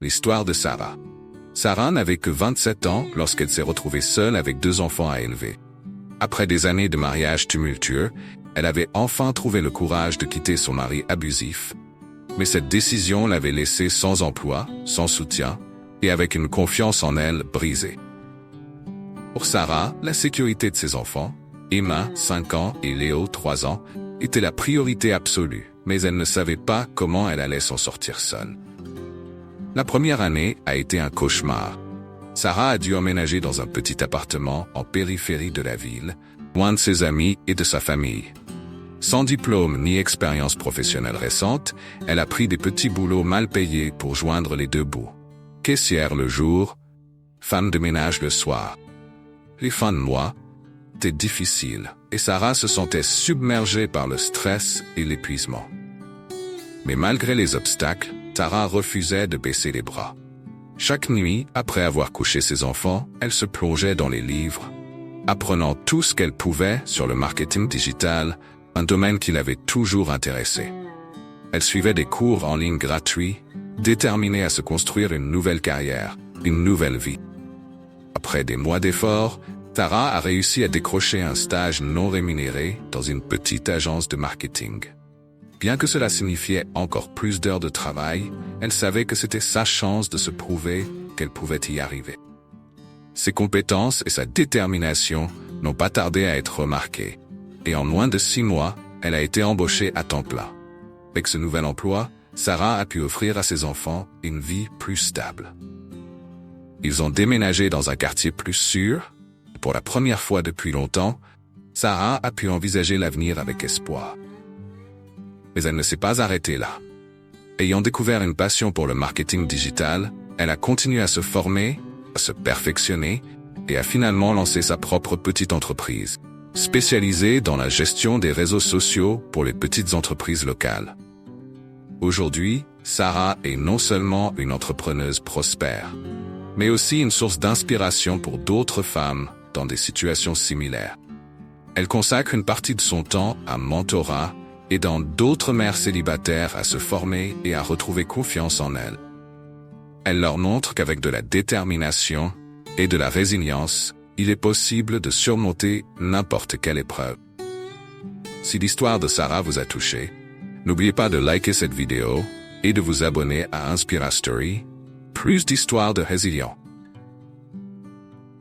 L'histoire de Sarah. Sarah n'avait que 27 ans lorsqu'elle s'est retrouvée seule avec 2 enfants à élever. Après des années de mariage tumultueux, elle avait enfin trouvé le courage de quitter son mari abusif. Mais cette décision l'avait laissée sans emploi, sans soutien, et avec une confiance en elle brisée. Pour Sarah, la sécurité de ses enfants, Emma, 5 ans, et Léo, 3 ans, était la priorité absolue, mais elle ne savait pas comment elle allait s'en sortir seule. La première année a été un cauchemar. Sarah a dû emménager dans un petit appartement en périphérie de la ville, loin de ses amis et de sa famille. Sans diplôme ni expérience professionnelle récente, elle a pris des petits boulots mal payés pour joindre les deux bouts. Caissière le jour, femme de ménage le soir. Les fins de mois étaient difficiles et Sarah se sentait submergée par le stress et l'épuisement. Mais malgré les obstacles, Sarah refusait de baisser les bras. Chaque nuit, après avoir couché ses enfants, elle se plongeait dans les livres, apprenant tout ce qu'elle pouvait sur le marketing digital, un domaine qui l'avait toujours intéressée. Elle suivait des cours en ligne gratuits, déterminée à se construire une nouvelle carrière, une nouvelle vie. Après des mois d'efforts, Sarah a réussi à décrocher un stage non rémunéré dans une petite agence de marketing. Bien que cela signifiait encore plus d'heures de travail, elle savait que c'était sa chance de se prouver qu'elle pouvait y arriver. Ses compétences et sa détermination n'ont pas tardé à être remarquées, et en moins de 6 mois, elle a été embauchée à temps plein. Avec ce nouvel emploi, Sarah a pu offrir à ses enfants une vie plus stable. Ils ont déménagé dans un quartier plus sûr. Pour la première fois depuis longtemps, Sarah a pu envisager l'avenir avec espoir. Mais elle ne s'est pas arrêtée là. Ayant découvert une passion pour le marketing digital, elle a continué à se former, à se perfectionner et a finalement lancé sa propre petite entreprise, spécialisée dans la gestion des réseaux sociaux pour les petites entreprises locales. Aujourd'hui, Sarah est non seulement une entrepreneuse prospère, mais aussi une source d'inspiration pour d'autres femmes dans des situations similaires. Elle consacre une partie de son temps à mentorat, aidant d'autres mères célibataires à se former et à retrouver confiance en elles. Elle leur montre qu'avec de la détermination et de la résilience, il est possible de surmonter n'importe quelle épreuve. Si l'histoire de Sarah vous a touché, n'oubliez pas de liker cette vidéo et de vous abonner à Inspira Story, plus d'histoires de résilience.